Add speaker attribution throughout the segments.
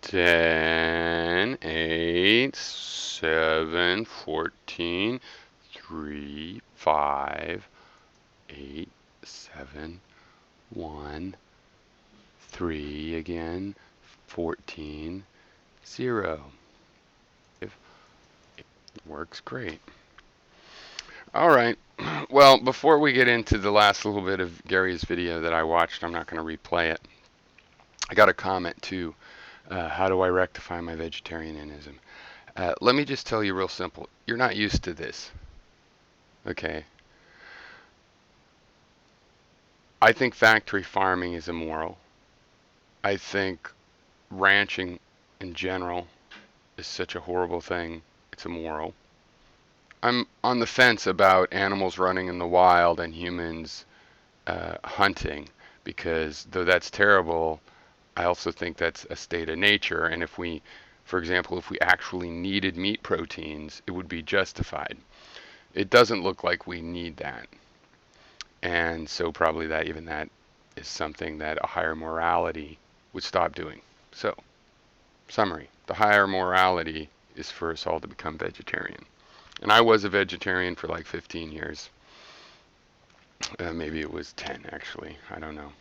Speaker 1: 10, 8, 7, 14, 3, 5, 8, 7, 1, 3 again, 14, 0. It works great. All right. Well, before we get into the last little bit of Gary's video that I watched, I'm not going to replay it. I got a comment too. How do I rectify my vegetarianism? Let me just tell you real simple. You're not used to this. Okay. I think factory farming is immoral. I think ranching in general is such a horrible thing. It's immoral. I'm on the fence about animals running in the wild and humans hunting because though that's terrible, I also think that's a state of nature. And if we, for example, if we actually needed meat proteins, it would be justified. It doesn't look like we need that. And so probably that is something that a higher morality would stop doing. So, summary, the higher morality is for us all to become vegetarian. And I was a vegetarian for like 15 years. Maybe it was 10 actually. I don't know.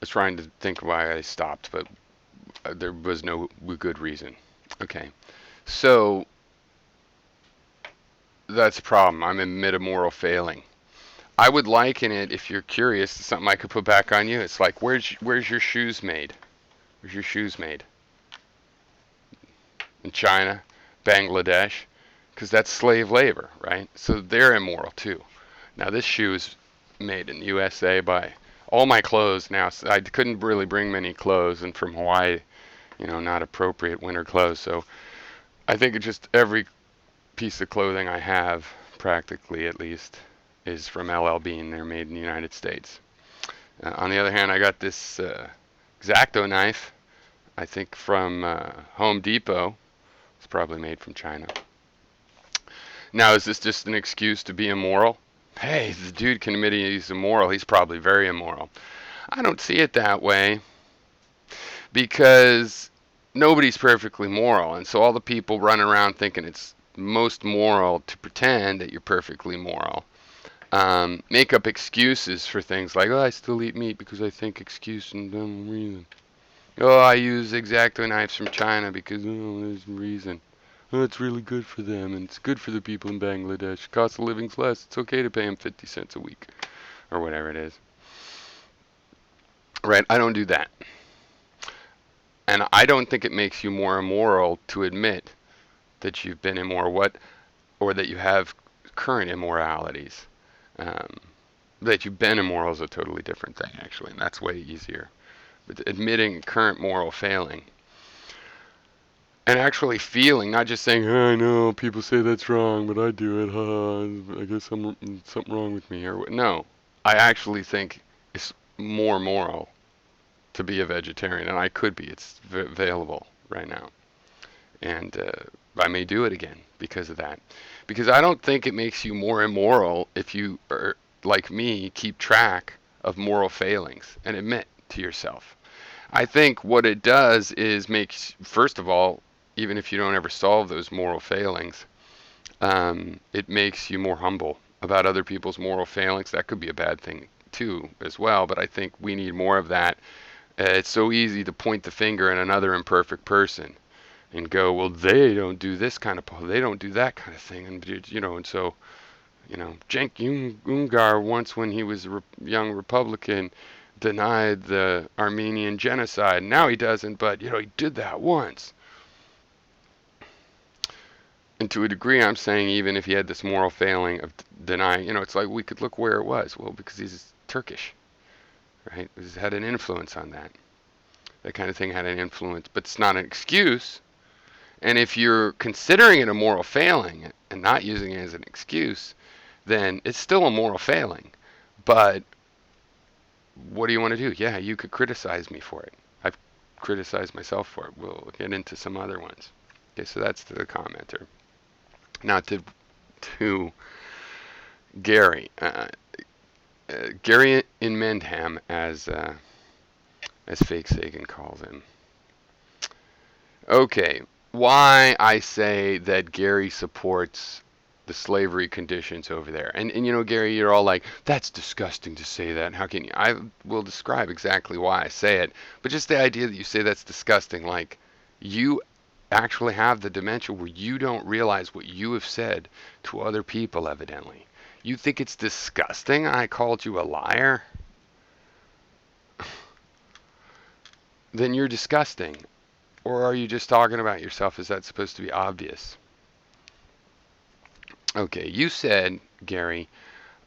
Speaker 1: I was trying to think why I stopped, but there was no good reason. Okay. So that's a problem. I'm in mid-moral failing. I would liken it, if you're curious, to something I could put back on you. It's like, where's your shoes made? Where's your shoes made? In China, Bangladesh, because that's slave labor, right? So they're immoral too. Now this shoe is made in the USA by all my clothes now. So I couldn't really bring many clothes, and from Hawaii, not appropriate winter clothes. So I think it's just every piece of clothing I have, practically at least, is from LL Bean. They're made in the United States. On the other hand, I got this X-Acto knife, I think from Home Depot. It's probably made from China. Now, is this just an excuse to be immoral? Hey, the dude can admit he's immoral. He's probably very immoral. I don't see it that way because nobody's perfectly moral. And so all the people running around thinking it's most moral to pretend that you're perfectly moral make up excuses for things like, oh, I still eat meat because I think excuse and dumb reason. Oh, I use X-Acto knives from China because, oh, there's a reason. Oh, it's really good for them, and it's good for the people in Bangladesh. Cost of living's less. It's okay to pay them 50 cents a week, or whatever it is. Right? I don't do that. And I don't think it makes you more immoral to admit that you've been immoral, or that you have current immoralities. That you've been immoral is a totally different thing, actually, and that's way easier. But admitting current moral failing and actually feeling, not just saying, oh, I know people say that's wrong, but I do it. I guess something wrong with me. Or no, I actually think it's more moral to be a vegetarian, and I could be. It's available right now, and I may do it again because of that. Because I don't think it makes you more immoral if you, like me, keep track of moral failings and admit to yourself. I think what it does is makes, first of all, even if you don't ever solve those moral failings, it makes you more humble about other people's moral failings. That could be a bad thing too, as well. But I think we need more of that. It's so easy to point the finger at another imperfect person and go, well, they don't do this kind of, they don't do that kind of thing, and and so, Cenk Uygur once, when he was a young Republican, denied the Armenian genocide. Now he doesn't, but he did that once. And to a degree, I'm saying even if he had this moral failing of denying, it's like we could look where it was. Well, because he's Turkish, right? He's had an influence on that. That kind of thing had an influence, but it's not an excuse. And if you're considering it a moral failing and not using it as an excuse, then it's still a moral failing. But what do you want to do? Yeah, you could criticize me for it. I've criticized myself for it. We'll get into some other ones. Okay, so that's to the commenter. Now to Gary. Gary Inmendham, as Fake Sagan calls him. Okay, why I say that Gary supports the slavery conditions over there. And you know, Gary, you're all like, that's disgusting to say that. How can you? I will describe exactly why I say it. But just the idea that you say that's disgusting, like you actually have the dementia where you don't realize what you have said to other people, evidently. You think it's disgusting I called you a liar? Then you're disgusting. Or are you just talking about yourself? Is that supposed to be obvious? Okay, you said, Gary,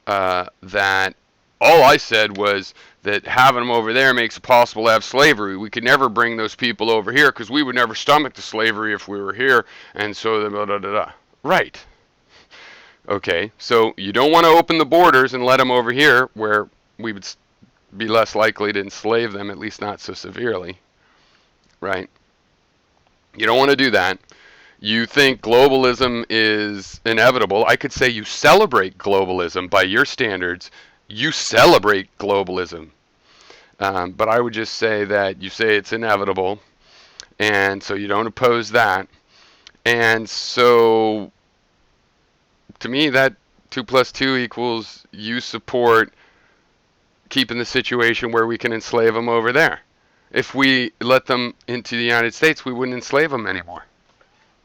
Speaker 1: that all I said was that having them over there makes it possible to have slavery. We could never bring those people over here because we would never stomach the slavery if we were here. And so, blah, blah, blah, blah. Right. Okay, so you don't want to open the borders and let them over here where we would be less likely to enslave them, at least not so severely. Right? You don't want to do that. You think globalism is inevitable. I could say you celebrate globalism by your standards. You celebrate globalism. But I would just say that you say it's inevitable, and so you don't oppose that. And so, to me, that 2 plus 2 equals you support keeping the situation where we can enslave them over there. If we let them into the United States, we wouldn't enslave them anymore.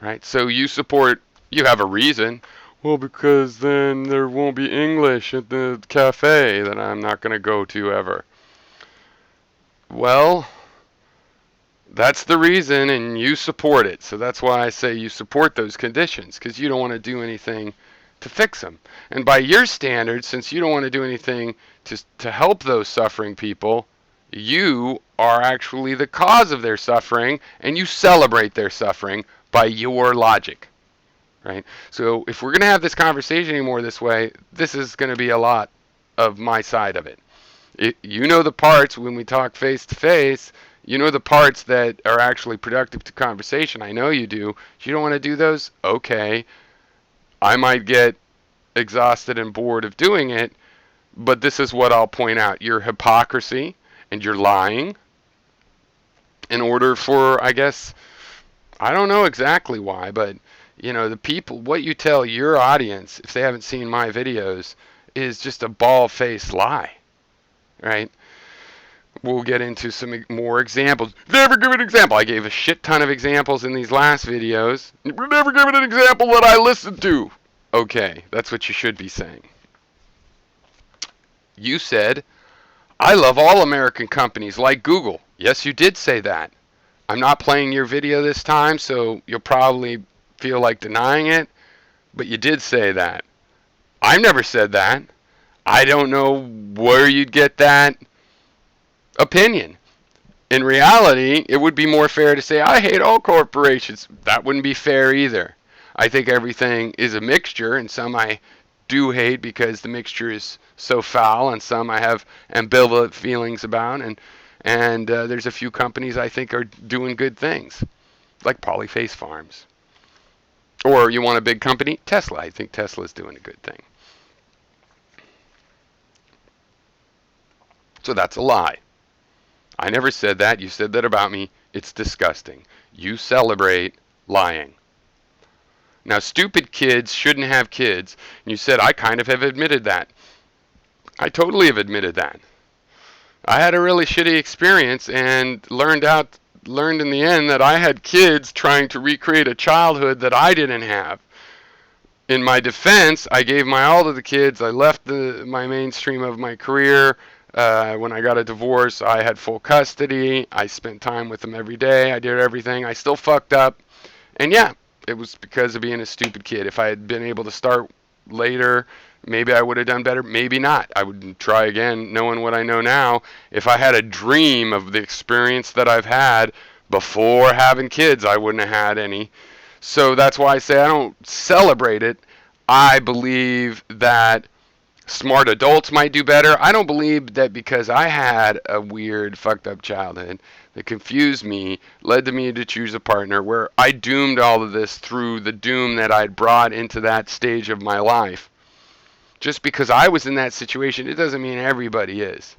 Speaker 1: Right? So you support, you have a reason. Well, because then there won't be English at the cafe that I'm not going to go to ever. Well, that's the reason, and you support it. So that's why I say you support those conditions, because you don't want to do anything to fix them. And by your standards, since you don't want to do anything to help those suffering people, you are actually the cause of their suffering, and you celebrate their suffering by your logic, right? So if we're going to have this conversation anymore this way, this is going to be a lot of my side of it. You know the parts when we talk face to face, you know the parts that are actually productive to conversation. I know you do. If you don't want to do those, okay. I might get exhausted and bored of doing it, but this is what I'll point out. Your hypocrisy and your lying in order for, I guess, I don't know exactly why, but you know, the people, what you tell your audience, if they haven't seen my videos, is just a bald-faced lie, right? We'll get into some more examples. Never give an example. I gave a shit ton of examples in these last videos. Never give an example that I listened to. Okay, that's what you should be saying. You said, I love all American companies like Google. Yes, you did say that. I'm not playing your video this time, so you'll probably feel like denying it, but you did say that. I never said that. I don't know where you'd get that opinion. In reality, it would be more fair to say, I hate all corporations. That wouldn't be fair either. I think everything is a mixture, and some I do hate because the mixture is so foul, and some I have ambivalent feelings about, and there's a few companies I think are doing good things, like Polyface Farms. Or you want a big company? Tesla. I think Tesla's doing a good thing. So that's a lie. I never said that. You said that about me. It's disgusting. You celebrate lying. Now, stupid kids shouldn't have kids. And you said, I kind of have admitted that. I totally have admitted that. I had a really shitty experience and learned in the end that I had kids trying to recreate a childhood that I didn't have. In my defense, I gave my all to the kids. I left my mainstream of my career. When I got a divorce, I had full custody. I spent time with them every day. I did everything. I still fucked up. And yeah, it was because of being a stupid kid. If I had been able to start later, maybe I would have done better. Maybe not. I would try again, knowing what I know now. If I had a dream of the experience that I've had before having kids, I wouldn't have had any. So that's why I say I don't celebrate it. I believe that smart adults might do better. I don't believe that because I had a weird, fucked up childhood that confused me, led to me to choose a partner where I doomed all of this through the doom that I'd brought into that stage of my life. Just because I was in that situation, it doesn't mean everybody is.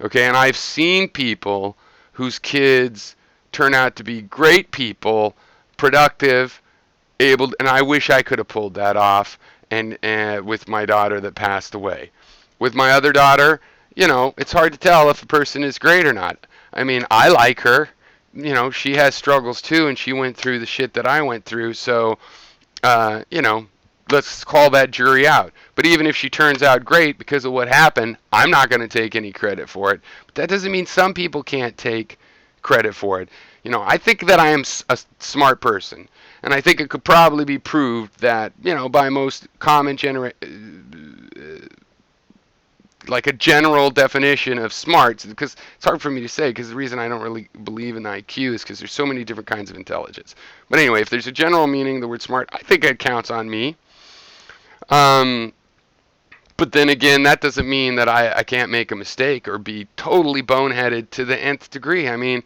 Speaker 1: Okay, and I've seen people whose kids turn out to be great people, productive, able, and I wish I could have pulled that off. And with my daughter that passed away, with my other daughter, it's hard to tell if a person is great or not. I mean, I like her. She has struggles too, and she went through the shit that I went through. So, uh, you know, let's call that jury out. But even if she turns out great because of what happened, I'm not going to take any credit for it. But that doesn't mean some people can't take credit for it. I think that I am a smart person, and I think it could probably be proved that, by most common like a general definition of smarts, because it's hard for me to say, because the reason I don't really believe in IQ is because there's so many different kinds of intelligence. But anyway, if there's a general meaning of the word smart, I think it counts on me. Um, but then again, that doesn't mean that I can't make a mistake or be totally boneheaded to the nth degree. I mean,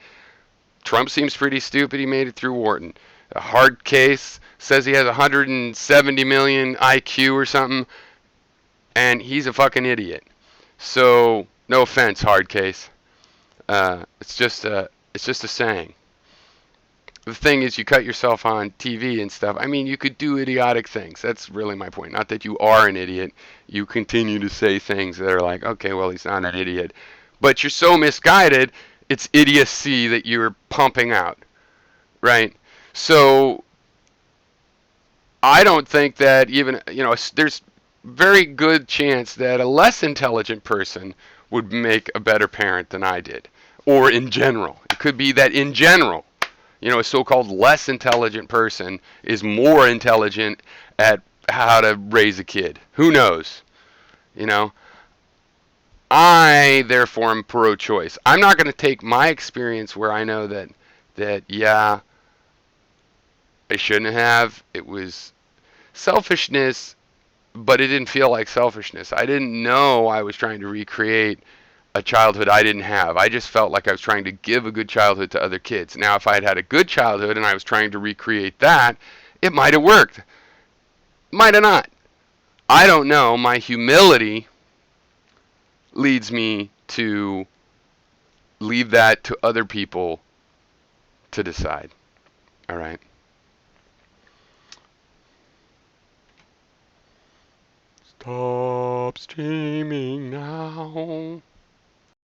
Speaker 1: Trump seems pretty stupid. He made it through Wharton. A hard case says he has 170 million IQ or something, and he's a fucking idiot. So, no offense, hard case. It's just a saying. The thing is, you cut yourself on TV and stuff. I mean, you could do idiotic things. That's really my point. Not that you are an idiot. You continue to say things that are like, okay, well, he's not an idiot. But you're so misguided, it's idiocy that you're pumping out, right? So, I don't think that even, there's very good chance that a less intelligent person would make a better parent than I did. Or in general. It could be that in general, a so-called less intelligent person is more intelligent at how to raise a kid. Who knows? You know, I therefore am pro-choice. I'm not going to take my experience where I know that yeah, I shouldn't have. It was selfishness, but it didn't feel like selfishness. I didn't know I was trying to recreate a childhood I didn't have. I just felt like I was trying to give a good childhood to other kids. Now, if I had had a good childhood and I was trying to recreate that, it might have worked. Might have not. I don't know. My humility leads me to leave that to other people to decide. All right. Stop streaming now.